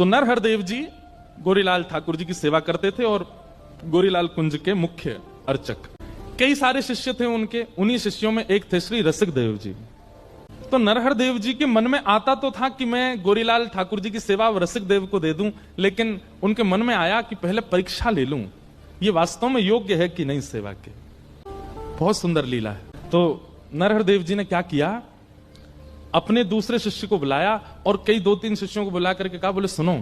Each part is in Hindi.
तो नरहरदेव जी गोरीलाल ठाकुर जी की सेवा करते थे और गोरीलाल कुंज के मुख्य अर्चक। कई सारे शिष्य थे उनके, उन्हीं शिष्यों में एक थे श्री रसिक देव जी। तो नरहरदेव जी के मन में आता तो था कि मैं गोरीलाल ठाकुर जी की सेवा रसिक देव को दे दूं, लेकिन उनके मन में आया कि पहले परीक्षा ले लूं, ये वास्तव में योग्य है कि नहीं सेवा के। बहुत सुंदर लीला है। तो नरहरदेव जी ने क्या किया, अपने दूसरे शिष्य को बुलाया और कई 2-3 शिष्यों को बुला करके कहा, बोले सुनो,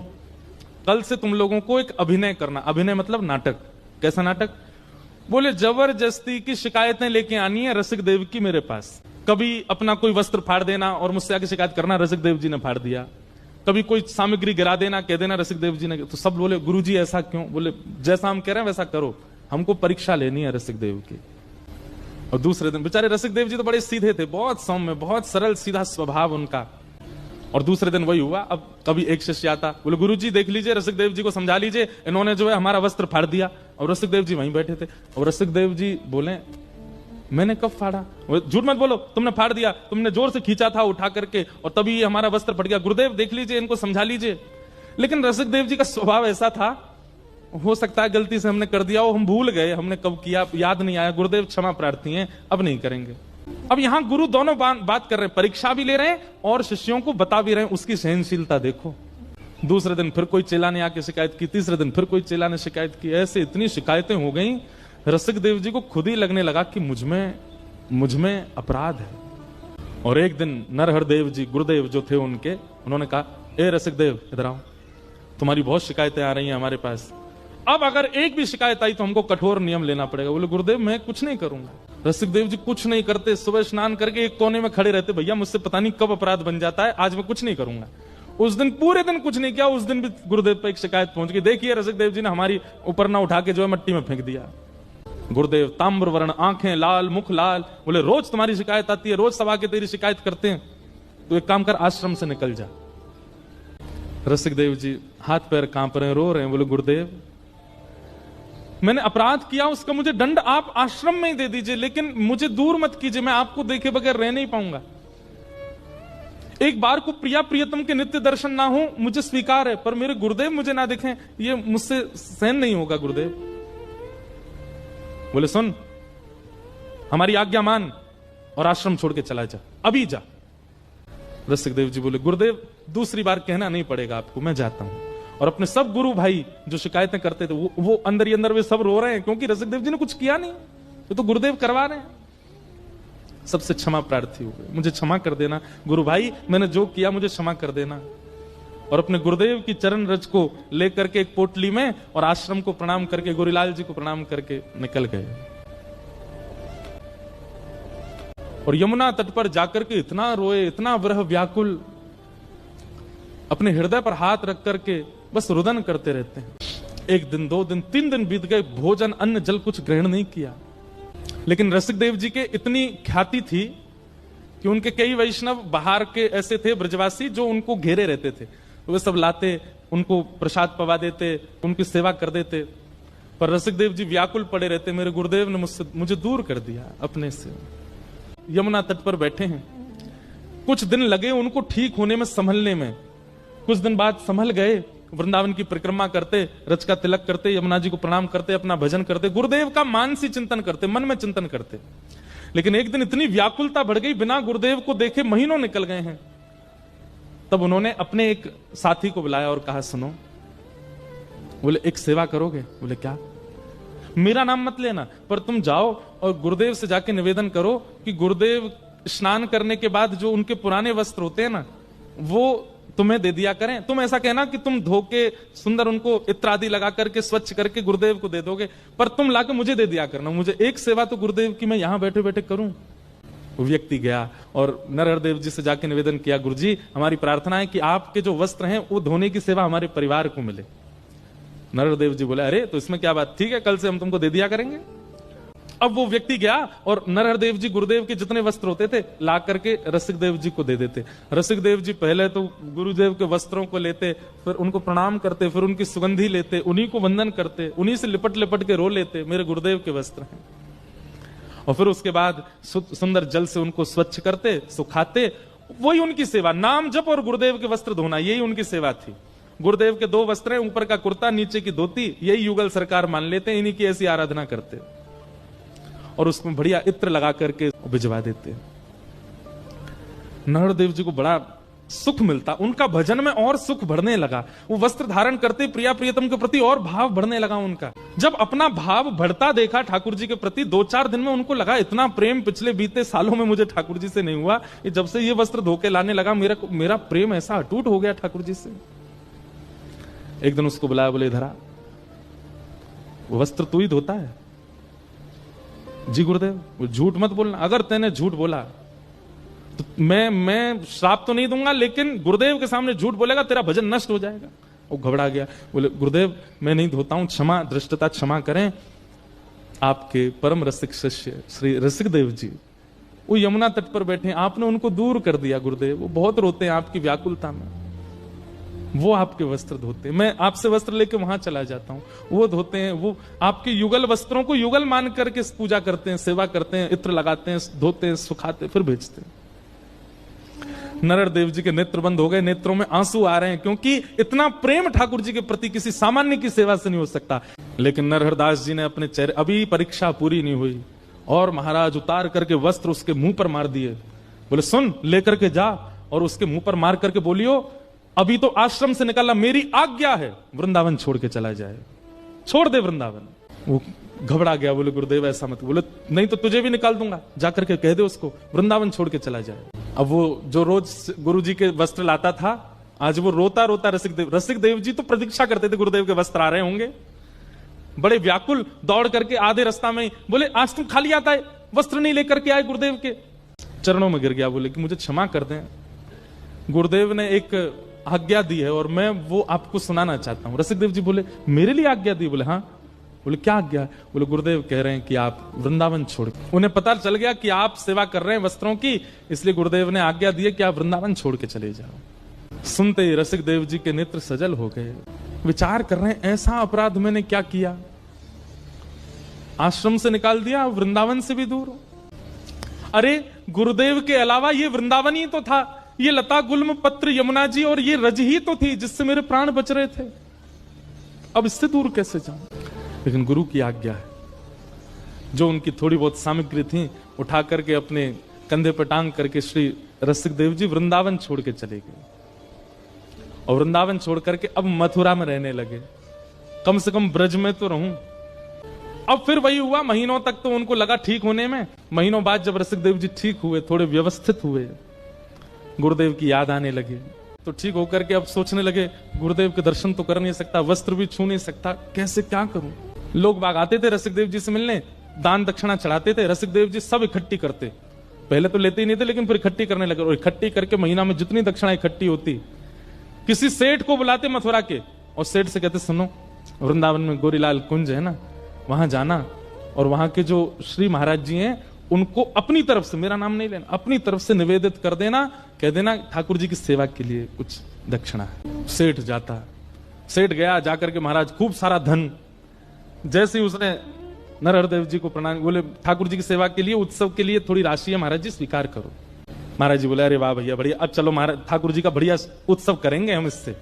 कल से तुम लोगों को एक अभिनय करना। अभिनय मतलब नाटक। कैसा नाटक? बोले जबरदस्ती की शिकायतें लेके आनी है रसिक देव की मेरे पास। कभी अपना कोई वस्त्र फाड़ देना और मुझसे आके शिकायत करना, रसिक देव जी ने फाड़ दिया। कभी कोई सामग्री गिरा देना, कह देना रसिक देव जी ने। तो सब बोले गुरुजी ऐसा क्यों? बोले जैसा हम कह रहे हैं वैसा करो, हमको परीक्षा लेनी है रसिक देव की। और दूसरे दिन बेचारे रसिक देव जी तो बड़े सीधे थे, बहुत सौम्य, बहुत सरल सीधा स्वभाव उनका। और दूसरे दिन वही हुआ। अब कभी एक शिष्य आता, बोले गुरुजी देख लीजिए, रसिक देव जी को समझा लीजिए, इन्होंने जो है हमारा वस्त्र फाड़ दिया। और रसिक देव जी वहीं बैठे थे। और रसिक देव जी बोले मैंने कब फाड़ा? झूठ मत बोलो, तुमने फाड़ दिया, तुमने जोर से खींचा था उठा करके और तभी हमारा वस्त्र फट गया। गुरुदेव देख लीजिए, इनको समझा लीजिए। लेकिन रसिक देव जी का स्वभाव ऐसा था, हो सकता है गलती से हमने कर दिया हो, हम भूल गए, हमने कब किया याद नहीं आया, गुरुदेव क्षमा प्रार्थी हैं, अब नहीं करेंगे। अब यहां गुरु दोनों बात कर रहे हैं, परीक्षा भी ले रहे हैं और शिष्यों को बता भी रहे हैं। उसकी सहनशीलता देखो। दूसरे दिन फिर कोई चेला ने आके शिकायत की, तीसरे दिन फिर कोई चेला ने शिकायत की। ऐसे इतनी शिकायतें हो गई, रसिक देव जी को खुद ही लगने लगा कि मुझ में अपराध है। और एक दिन नरहरदेव जी गुरुदेव जो थे उनके, उन्होंने कहा, ए रसिक देव इधर आओ, तुम्हारी बहुत शिकायतें आ रही हैं हमारे पास, अब अगर एक भी शिकायत आई तो हमको कठोर नियम लेना पड़ेगा। बोले गुरुदेव मैं कुछ नहीं करूंगा। रसिक देव जी कुछ नहीं करते, सुबह स्नान करके एक कोने में खड़े रहते, भैया मुझसे पता नहीं कब अपराध बन जाता है, आज मैं कुछ नहीं करूंगा। उस दिन पूरे दिन कुछ नहीं किया। उस दिन भी गुरुदेव पर एक शिकायत पहुंच गई, देखिए रसिक देव जी ने हमारी ऊपर ना उठा के जो है मट्टी में फेंक दिया। गुरुदेव ताम्र वर्ण, आंखें लाल, मुख लाल। बोले रोज तुम्हारी शिकायत आती है, रोज सब आके तेरी शिकायत करते हैं, तो एक काम कर, आश्रम से निकल जा। रसिक देव जी हाथ पैर कांप रहे हैं, रो रहे हैं। बोले गुरुदेव मैंने अपराध किया, उसका मुझे दंड आप आश्रम में ही दे दीजिए, लेकिन मुझे दूर मत कीजिए, मैं आपको देखे बगैर रह नहीं पाऊंगा। एक बार को प्रिया प्रियतम के नित्य दर्शन ना हो मुझे स्वीकार है, पर मेरे गुरुदेव मुझे ना दिखें, ये मुझसे सहन नहीं होगा गुरुदेव। बोले सुन, हमारी आज्ञा मान और आश्रम छोड़ के चला जा, अभी जा। रसिक देव जी बोले गुरुदेव दूसरी बार कहना नहीं पड़ेगा आपको, मैं जाता हूं। और अपने सब गुरु भाई जो शिकायतें करते थे वो अंदर ही अंदर वे सब रो रहे हैं, क्योंकि रसिक देव जी ने कुछ किया नहीं, ये तो गुरुदेव करवा रहे हैं। सबसे क्षमा प्रार्थी हो गए, मुझे क्षमा कर देना गुरु भाई, मैंने जो किया मुझे क्षमा कर देना। और अपने गुरुदेव की चरण रज को लेकर के एक पोटली में और आश्रम को प्रणाम करके, गोरीलाल जी को प्रणाम करके निकल गए। और यमुना तट पर जाकर के इतना रोए, इतना विरह व्याकुल, अपने हृदय पर हाथ रख करके बस रुदन करते रहते हैं। 1 दिन 2 दिन 3 दिन बीत गए, भोजन अन्न जल कुछ ग्रहण नहीं किया। लेकिन रसिक देव जी के इतनी ख्याति थी कि उनके कई वैष्णव बाहर के ऐसे थे ब्रजवासी जो उनको घेरे रहते थे, तो वे सब लाते, उनको प्रसाद पवा देते, उनकी सेवा कर देते। पर रसिक देव जी व्याकुल पड़े रहते, मेरे गुरुदेव ने मुझे दूर कर दिया अपने से। यमुना तट पर बैठे हैं, कुछ दिन लगे उनको ठीक होने में, संभलने में। कुछ दिन बाद संभल गए, वृंदावन की परिक्रमा करते, रच का तिलक करते, यमुना जी को प्रणाम करते, अपना भजन करते, गुरुदेव का मानसी चिंतन करते, मन में चिंतन करते। लेकिन एक दिन इतनी व्याकुलता बढ़ गई, बिना गुरुदेव को देखे महीनों निकल गए हैं। तब उन्होंने अपने एक साथी को बुलाया और कहा सुनो, बोले एक सेवा करोगे? बोले क्या? मेरा नाम मत लेना, पर तुम जाओ और गुरुदेव से जाके निवेदन करो कि गुरुदेव स्नान करने के बाद जो उनके पुराने वस्त्र होते हैं ना, वो तुम्हें दे दिया करें। तुम ऐसा कहना कि तुम धो के सुंदर उनको इत्र आदि लगा करके स्वच्छ करके गुरुदेव को दे दोगे, पर तुम लाके मुझे दे दिया करना, मुझे एक सेवा तो गुरुदेव की मैं यहां बैठे बैठे करूं। वो व्यक्ति गया और नरहरदेव जी से जाके निवेदन किया, गुरुजी हमारी प्रार्थना है कि आपके जो वस्त्र हैं वो धोने की सेवा हमारे परिवार को मिले। नरहरदेव जी बोले अरे तो इसमें क्या बात, ठीक है कल से हम तुमको दे दिया करेंगे। अब वो व्यक्ति गया और नरहरदेव जी गुरुदेव के जितने वस्त्र होते थे ला करके रसिक देव जी को दे देते। रसिक देव जी पहले तो गुरुदेव के वस्त्रों को लेते, फिर उनको प्रणाम करते, फिर उनकी सुगंधी लेते, उन्हीं को वंदन करते, उन्हीं से लिपट लिपट के रो लेते, मेरे गुरुदेव के वस्त्र हैं। और फिर उसके बाद सुंदर जल से उनको स्वच्छ करते, सुखाते, वही उनकी सेवा, नाम जप और गुरुदेव के वस्त्र धोना, यही उनकी सेवा थी। गुरुदेव के 2 वस्त्र हैं, ऊपर का कुर्ता, नीचे की धोती, यही युगल सरकार मान लेते हैं, इन्हीं की ऐसी आराधना करते और उसमें बढ़िया इत्र लगा करके भिजवा देते। नरहरदेव जी को बड़ा सुख मिलता, उनका भजन में और सुख बढ़ने लगा। वो वस्त्र धारण करते प्रिया प्रियतम के प्रति और भाव बढ़ने लगा उनका। जब अपना भाव बढ़ता देखा ठाकुर जी के प्रति, 2-4 दिन में उनको लगा इतना प्रेम पिछले बीते सालों में मुझे ठाकुर जी से नहीं हुआ, ये जब से ये वस्त्र धो के लाने लगा मेरा प्रेम ऐसा अटूट हो गया ठाकुर जी से। एक दिन उसको बुलाया, बोले इधर आ, वो वस्त्र तू ही धोता है? जी गुरुदेव। झूठ मत बोलना, अगर तैने झूठ बोला तो मैं श्राप तो नहीं दूंगा, लेकिन गुरुदेव के सामने झूठ बोलेगा तेरा भजन नष्ट हो जाएगा। वो घबरा गया, बोले गुरुदेव मैं नहीं धोता हूं, क्षमा, दृष्टता क्षमा करें। आपके परम रसिक शिष्य श्री रसिक देव जी वो यमुना तट पर बैठे, आपने उनको दूर कर दिया गुरुदेव, वो बहुत रोते हैं आपकी व्याकुलता में, वो आपके वस्त्र धोते हैं, मैं आपसे वस्त्र लेके वहां चला जाता हूं, वो धोते हैं, वो आपके युगल वस्त्रों को युगल मान करके पूजा करते हैं, सेवा करते हैं, इत्र लगाते हैं, धोते हैं, सुखाते, फिर भेजते हैं। नरहरदेव जी के नेत्र बंद हो गए, नेत्रों में आंसू आ रहे हैं, क्योंकि इतना प्रेम ठाकुर जी के प्रति किसी सामान्य की सेवा से नहीं हो सकता। लेकिन नरहरदास जी ने अपने चेहरे, अभी परीक्षा पूरी नहीं हुई और महाराज उतार करके वस्त्र उसके मुंह पर मार दिए। बोले सुन, लेकर के जा और उसके मुंह पर मार करके बोलियो अभी तो आश्रम से निकलना, मेरी आज्ञा है, वृंदावन छोड़ के चला जाए, छोड़ दे वृंदावन। वो घबरा गया, बोले गुरुदेव ऐसा मत। बोले नहीं तो तुझे भी निकाल दूंगा, जाकर के कह दे उसको वृंदावन छोड़ के चला जाए। अब वो जो रोज गुरु जी के वस्त्र लाता था, आज वो रोता रोता रसिक देव जी तो प्रतीक्षा करते थे गुरुदेव के वस्त्र आ रहे होंगे, बड़े व्याकुल दौड़ करके आधे रास्ता में बोले आज तुम खाली आता है, वस्त्र नहीं लेकर के आए गुरुदेव के चरणों में गिर गया, बोले कि मुझे क्षमा कर दें, गुरुदेव ने एक आज्ञा दी है और मैं वो आपको सुनाना चाहता हूं। रसिक देव जी बोले मेरे लिए आज्ञा दी? बोले हाँ। बोले क्या आज्ञा? बोले गुरुदेव कह रहे हैं कि आप वृंदावन छोड़, उन्हें पता चल गया कि आप सेवा कर रहे हैं वस्त्रों की, इसलिए गुरुदेव ने आज्ञा दी है कि आप वृंदावन छोड़ के चले जाओ। सुनते ही रसिक देव जी के नेत्र सजल हो गए, विचार कर रहे हैं ऐसा अपराध मैंने क्या किया, आश्रम से निकाल दिया, वृंदावन से भी दूर। अरे गुरुदेव के अलावा ये वृंदावन ही तो था, ये लता गुल्म पत्र यमुना जी और ये रज ही तो थी जिससे मेरे प्राण बच रहे थे, अब इससे दूर कैसे जाऊं? लेकिन गुरु की आज्ञा है, जो उनकी थोड़ी बहुत सामग्री थी उठा करके अपने कंधे पर टांग करके श्री रसिक देव जी वृंदावन छोड़ के चले गए और वृंदावन छोड़ करके अब मथुरा में रहने लगे। कम से कम ब्रज में तो रहूं। अब फिर वही हुआ, महीनों तक तो उनको लगा ठीक होने में, महीनों बाद जब रसिक देव जी ठीक हुए, थोड़े व्यवस्थित हुए, गुरुदेव की याद आने लगे, तो ठीक होकर के अब सोचने लगे गुरुदेव के दर्शन तो कर नहीं सकता, वस्त्र भी छू नहीं सकता, कैसे क्या करूं? लोग बाग आते थे रसिक देव जी से मिलने, दान दक्षिणा चढ़ाते थे, रसिक देव जी सब इकट्ठी करते, पहले तो लेते ही नहीं थे लेकिन फिर इकट्ठी करने लगे, और इकट्ठी करके महीना में जितनी दक्षिणा इकट्ठी होती, किसी सेठ को बुलाते मथुरा के और सेठ से कहते सुनो वृंदावन में गोरीलाल कुंज है ना, वहां जाना और वहां के जो श्री महाराज जी हैं उनको अपनी तरफ से, मेरा नाम नहीं लेना, अपनी तरफ से निवेदित कर देना, कह देना ठाकुर जी की सेवा के लिए कुछ दक्षिणा है। सेठ जाता, सेठ गया, जाकर के महाराज खूब सारा धन, जैसे ही उसने नरहरदेव जी को प्रणाम, बोले ठाकुर जी की सेवा के लिए, उत्सव के लिए थोड़ी राशि है महाराज जी, स्वीकार करो। महाराज जी बोले अरे वाह भैया बढ़िया, अब चलो महाराज ठाकुर जी का बढ़िया उत्सव करेंगे हम इससे।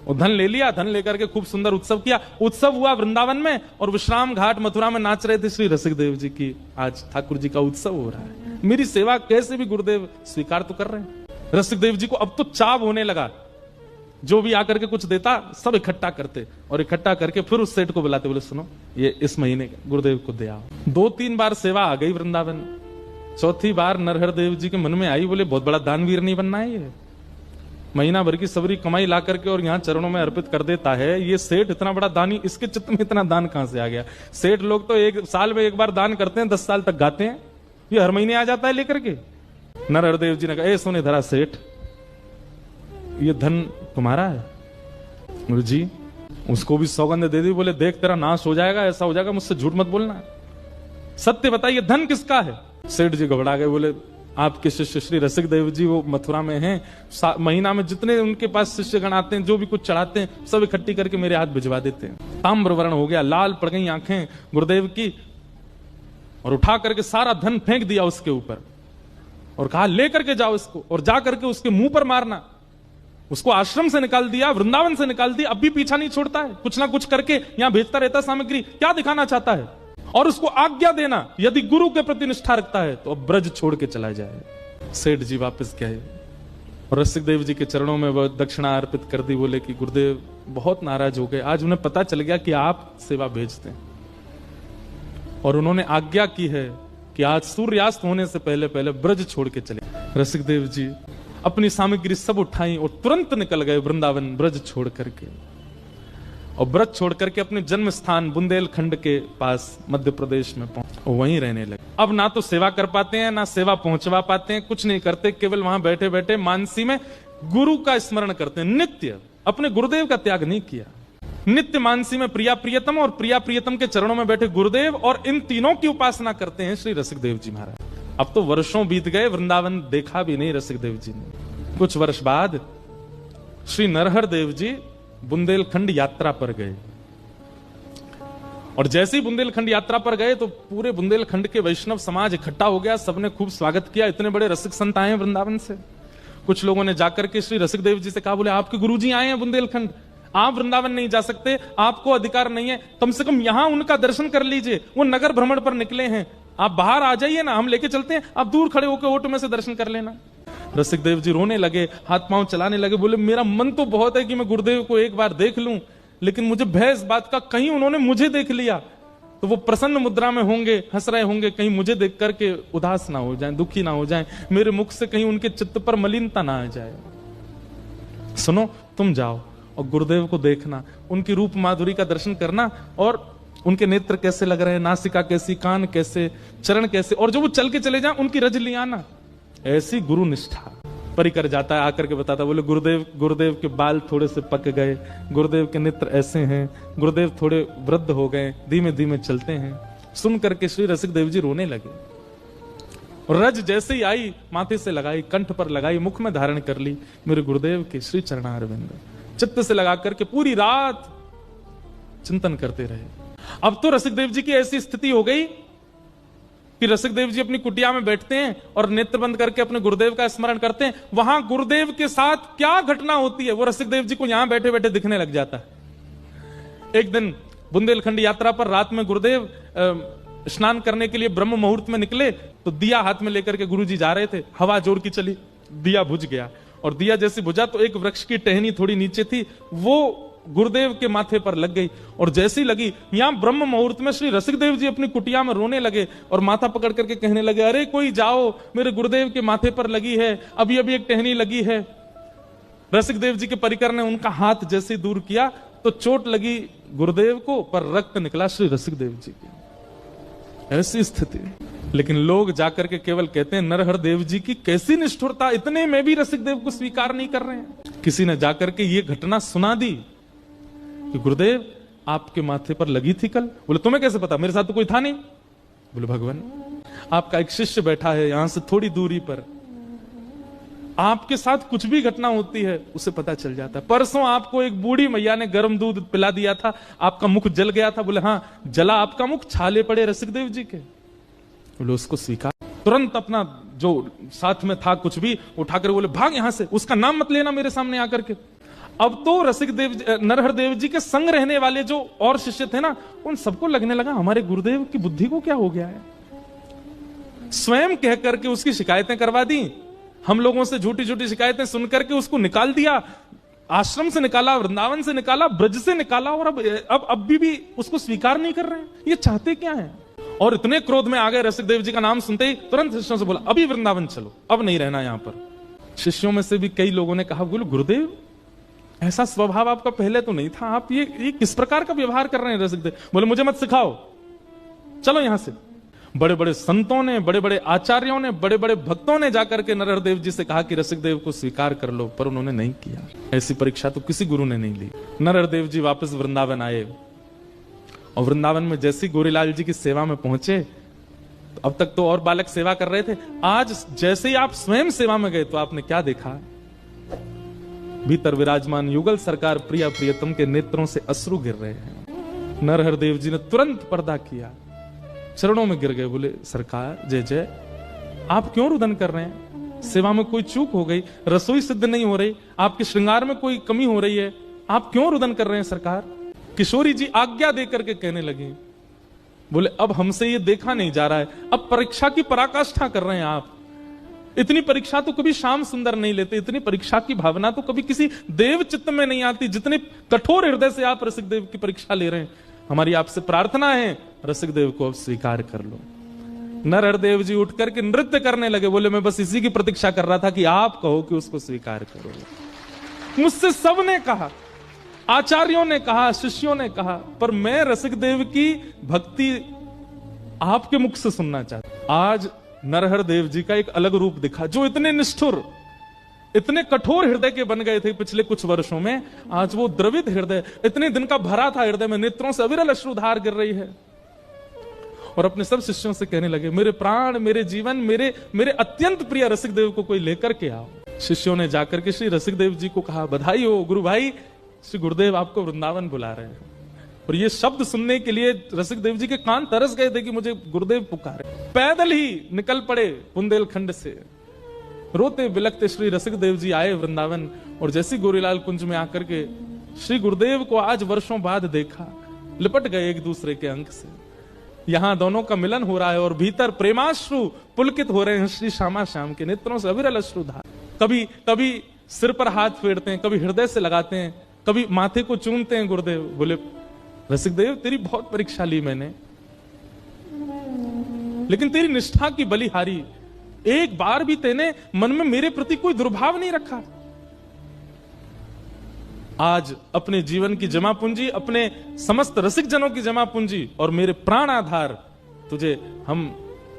और धन ले लिया, धन लेकर के खूब सुंदर उत्सव किया। उत्सव हुआ वृंदावन में और विश्राम घाट मथुरा में नाच रहे थे श्री रसिक देव जी की आज ठाकुर जी का उत्सव हो रहा है, मेरी सेवा कैसे भी गुरुदेव स्वीकार तो कर रहे हैं। रसिक देव जी को अब तो चाव होने लगा, जो भी आकर के कुछ देता सब इकट्ठा करते और इकट्ठा करके फिर उस सेठ को बुलाते, बोले सुनो ये इस महीने गुरुदेव को दे आओ। 2-3 बार सेवा आ गई वृंदावन, चौथी बार नरहरदेव जी के मन में आई, बोले बहुत बड़ा दानवीर नहीं बनना है, ये महीना भर की सबरी कमाई ला करके और यहाँ चरणों में अर्पित कर देता है, ये सेठ इतना बड़ा दानी, इसके चित्त में इतना दान कहां से आ गया? सेठ लोग तो 1 साल में 1 बार दान करते हैं, 10 साल तक गाते हैं, ये हर महीने आ जाता है लेकर के। नरहरदेव जी ने कहा ए सुने धरा सेठ, ये धन तुम्हारा है? बोले जी। उसको भी सौगंध दे दी, बोले देख तेरा नाश हो जाएगा, ऐसा हो जाएगा, मुझसे झूठ मत बोलना, सत्य बताइए धन किसका है? सेठ जी घबरा गए, बोले आपके शिष्य श्री रसिक देव जी वो मथुरा में हैं, महीना में जितने उनके पास शिष्यगण आते हैं, जो भी कुछ चढ़ाते हैं, सब इकट्ठी करके मेरे हाथ भिजवा देते हैं। ताम्र वर्ण हो गया, लाल पड़ गई आंखें गुरुदेव की, और उठा करके सारा धन फेंक दिया उसके ऊपर और कहा लेकर के जाओ इसको और जा करके उसके मुंह पर मारना। उसको आश्रम से निकाल दिया, वृंदावन से निकाल दिया, अब भी पीछा नहीं छोड़ता है, कुछ ना कुछ करके यहां भेजता रहता सामग्री। क्या दिखाना चाहता है? और उसको आज्ञा देना, यदि गुरु के प्रति निष्ठा रखता है तो अब ब्रज छोड़ के चला जाए। सेठ जी वापस गए और रसिक देव जी के चरणों में वह दक्षिणा अर्पित कर दी। बोले कि गुरुदेव बहुत नाराज हो गए, आज उन्हें पता चल गया कि आप सेवा भेजते हैं और उन्होंने आज्ञा की है कि आज सूर्यास्त होने से पहले पहले ब्रज छोड़ के चले। रसिक देव जी अपनी सामग्री सब उठाई और तुरंत निकल गए वृंदावन ब्रज छोड़ करके, और ब्रज छोड़ करके अपने जन्म स्थान बुंदेलखंड के पास मध्य प्रदेश में पहुंचे और वहीं रहने लगे। अब ना तो सेवा कर पाते हैं, ना सेवा पहुंचवा पाते हैं, कुछ नहीं करते, केवल वहां बैठे बैठे मानसी में गुरु का स्मरण करते हैं। नित्य अपने गुरुदेव का त्याग नहीं किया, नित्य मानसी में प्रिया प्रियतम और प्रिया प्रियतम के चरणों में बैठे गुरुदेव और इन तीनों की उपासना करते हैं श्री रसिक देव जी महाराज। अब तो वर्षों बीत गए, वृंदावन देखा भी नहीं रसिक देव जी ने। कुछ वर्ष बाद श्री नरहर देव जी बुंदेलखंड यात्रा पर गए, और जैसे ही बुंदेलखंड यात्रा पर गए तो पूरे बुंदेलखंड के वैष्णव समाज इकट्ठा हो गया, सबने खूब स्वागत किया। इतने बड़े रसिक संत आए हैं वृंदावन से। कुछ लोगों ने जाकर के श्री रसिक देव जी से कहा, बोले आपके गुरुजी आए हैं बुंदेलखंड, आप वृंदावन नहीं जा सकते, आपको अधिकार नहीं है, कम से कम यहां उनका दर्शन कर लीजिए, वो नगर भ्रमण पर निकले हैं, आप बाहर आ जाइए ना, हम लेके चलते हैं, आप दूर खड़े होकर ओट में से दर्शन कर लेना। रसिक देव जी रोने लगे, हाथ पांव चलाने लगे, बोले मेरा मन तो बहुत है कि मैं गुरुदेव को एक बार देख लूं, लेकिन मुझे भय इस बात का कहीं उन्होंने मुझे देख लिया तो वो प्रसन्न मुद्रा में होंगे, हंस रहे होंगे, कहीं मुझे देख करके उदास ना हो जाए, दुखी ना हो जाए, मेरे मुख से कहीं उनके चित्त पर मलिनता ना आ जाए। सुनो, तुम जाओ और गुरुदेव को देखना, उनकी रूप माधुरी का दर्शन करना, और उनके नेत्र कैसे लग रहे हैं, नासिका कैसी, कान कैसे, चरण कैसे, और जो वो चल के चले जाएं उनकी रज ले आना। ऐसी गुरु निष्ठा। परिकर जाता है, आकर के बताता, बोले गुरुदेव के बाल थोड़े से पक गए, गुरुदेव के नेत्र ऐसे हैं, गुरुदेव थोड़े वृद्ध हो गए, धीमे धीमे चलते हैं। सुन करके श्री रसिक देव जी रोने लगे, और रज जैसे ही आई माथे से लगाई, कंठ पर लगाई, मुख में धारण कर ली मेरे गुरुदेव के श्री चरणारविंद, चित्त से लगा करके पूरी रात चिंतन करते रहे। अब तो रसिक देव जी की ऐसी स्थिति हो गई कि रसिक देव जी अपनी कुटिया में बैठते हैं और नेत्र बंद करके अपने गुरुदेव का स्मरण करते हैं। वहां गुरुदेव के साथ क्या घटना होती है वो रसिक देव जी को यहां बैठे बैठे दिखने लग जाता है। एक दिन बुंदेलखंड यात्रा पर रात में गुरुदेव स्नान करने के लिए ब्रह्म मुहूर्त में निकले, तो दिया हाथ में लेकर के गुरुजी जा रहे थे, हवा जोर की चली, दिया बुझ गया, और दिया जैसे बुझा तो एक वृक्ष की टहनी थोड़ी नीचे थी, वो गुरुदेव के माथे पर लग गई, और जैसी लगी यहां ब्रह्म मुहूर्त में श्री रसिक देव जी अपनी कुटिया में रोने लगे और माथा पकड़ करके कहने लगे, अरे कोई जाओ, मेरे गुरुदेव के माथे पर लगी है, अभी अभी एक टहनी लगी है। रसिक देव जी के परिकर ने उनका हाथ जैसे दूर किया तो चोट लगी गुरुदेव को, पर रक्त निकला श्री रसिक देव जी की। ऐसी स्थिति। लेकिन लोग जाकर के केवल कहते हैं, नरहर देव जी की कैसी निष्ठुरता, इतने में भी रसिक देव को स्वीकार नहीं कर रहे हैं। किसी ने जाकर के ये घटना सुना दी कि गुरुदेव आपके माथे पर लगी थी कल। बोले तुम्हें कैसे पता, मेरे साथ तो कोई था नहीं। बोले भगवान, आपका एक शिष्य बैठा है यहां से थोड़ी दूरी पर, आपके साथ कुछ भी घटना होती है उसे पता चल जाता है। परसों आपको एक बूढ़ी मैया ने गर्म दूध पिला दिया था, आपका मुख जल गया था। बोले हाँ, जला आपका मुख, छाले पड़े रसिक देव जी के। बोले उसको स्वीकार। तुरंत अपना जो साथ में था कुछ भी उठाकर बोले भाग यहां से, उसका नाम मत लेना मेरे सामने आकर के। अब तो रसिक देव नरहर देव जी के संग रहने वाले जो और शिष्य थे ना, उन सबको लगने लगा हमारे गुरुदेव की बुद्धि को क्या हो गया है। स्वयं कह करके उसकी शिकायतें करवा दी, हम लोगों से झूठी झूठी शिकायतें सुन करके उसको निकाल दिया, आश्रम से निकाला, वृंदावन से निकाला, ब्रज से निकाला, और अब भी उसको स्वीकार नहीं कर रहे हैं। ये चाहते क्या है। और इतने क्रोध में आ गए, रसिक देव जी का नाम सुनते ही तुरंत शिष्यों से बोला, अभी वृंदावन चलो, अब नहीं रहना यहां पर। शिष्यों में से भी कई लोगों ने कहा, बोलो गुरुदेव ऐसा स्वभाव आपका पहले तो नहीं था, आप ये किस प्रकार का व्यवहार कर रहे हैं रसिक देव। बोले मुझे मत सिखाओ, चलो यहां से। बड़े बड़े संतों ने, बड़े बड़े आचार्यों ने, बड़े बड़े भक्तों ने जाकर के नरहर देव जी से कहा कि रसिक देव को स्वीकार कर लो, पर उन्होंने नहीं किया। ऐसी परीक्षा तो किसी गुरु ने नहीं ली। नरहर देव जी वापस वृंदावन आए, और वृंदावन में जैसे गोरीलाल जी की सेवा में पहुंचे, तो अब तक तो और बालक सेवा कर रहे थे, आज जैसे ही आप स्वयं सेवा में गए तो आपने क्या देखा, भीतर विराजमान युगल सरकार प्रिया प्रियतम के नेत्रों से अश्रु गिर रहे हैं। नरहर देव जी ने तुरंत पर्दा किया, चरणों में गिर गए, बोले सरकार जय जय, आप क्यों रुदन कर रहे हैं, सेवा में कोई चूक हो गई, रसोई सिद्ध नहीं हो रही, आपके श्रृंगार में कोई कमी हो रही है, आप क्यों रुदन कर रहे हैं सरकार? किशोरी जी आज्ञा देकर के कहने लगी, बोले अब हमसे ये देखा नहीं जा रहा है, अब परीक्षा की पराकाष्ठा कर रहे हैं आप। इतनी परीक्षा तो कभी श्याम सुंदर नहीं लेते, इतनी परीक्षा की भावना तो कभी किसी देव चित्त में नहीं आती, जितने कठोर हृदय से आप रसिक देव की परीक्षा ले रहे हैं। हमारी आपसे प्रार्थना है, रसिक देव को अब स्वीकार कर लो। नरहरदेव जी उठ करके नृत्य करने लगे, बोले मैं बस इसी की प्रतीक्षा कर रहा था कि आप कहो कि उसको स्वीकार करो। मुझसे सबने कहा, आचार्यों ने कहा, शिष्यों ने कहा, पर मैं रसिक देव की भक्ति आपके मुख से सुनना चाहता। आज नरहरदेव जी का एक अलग रूप दिखा, जो इतने निष्ठुर, इतने कठोर हृदय के बन गए थे पिछले कुछ वर्षों में, आज वो द्रवित हृदय, इतने दिन का भरा था हृदय में, नेत्रों से अविरल अश्रुधार गिर रही है। और अपने सब शिष्यों से कहने लगे, मेरे प्राण, मेरे जीवन, मेरे अत्यंत प्रिय रसिक देव को कोई लेकर के आओ। शिष्यों ने जाकर के श्री रसिक देव जी को कहा, बधाई हो गुरु भाई, श्री गुरुदेव आपको वृंदावन बुला रहे हैं। और ये शब्द सुनने के लिए रसिक देव जी के कान तरस गए थे कि मुझे गुरुदेव पुकारे। पैदल ही निकल पड़े बुंदेलखंड से, रोते बिलखते श्री रसिक देव जी आए वृंदावन। और जैसी गोरीलाल कुंज में आकर के श्री गुरुदेव को आज वर्षों बाद देखा, लिपट गए एक दूसरे के अंक से। यहां दोनों का मिलन हो रहा है और भीतर प्रेमाश्रु पुलकित हो रहे हैं श्री श्यामा श्याम के नेत्रों से अविरल अश्रुधार। कभी सिर पर हाथ फेरते हैं, कभी हृदय से लगाते हैं, कभी माथे को चूमते हैं। गुरुदेव बोले, रसिक देव तेरी बहुत परीक्षा ली मैंने, लेकिन तेरी निष्ठा की बलिहारी, एक बार भी तेने मन में मेरे प्रति कोई दुर्भाव नहीं रखा। आज अपने जीवन की जमा पूंजी, अपने समस्त रसिक जनों की जमा पूंजी और मेरे प्राण आधार तुझे हम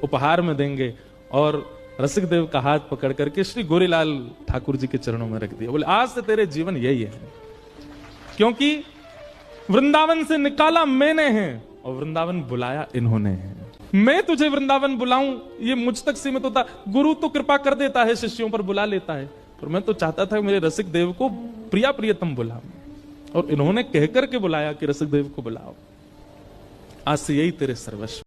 उपहार में देंगे। और रसिक देव का हाथ पकड़ करके श्री गोरीलाल ठाकुर जी के चरणों में रख दिया। बोले, आज से तेरे जीवन यही है, क्योंकि वृंदावन से निकाला मैंने है और वृंदावन बुलाया इन्होंने है। मैं तुझे वृंदावन बुलाऊं ये मुझ तक सीमित होता। गुरु तो कृपा कर देता है, शिष्यों पर बुला लेता है, पर मैं तो चाहता था मेरे रसिक देव को प्रिया प्रियतम बुलाऊं, और इन्होंने कहकर के बुलाया कि रसिक देव को बुलाओ। आज से यही तेरे सर्वस्व।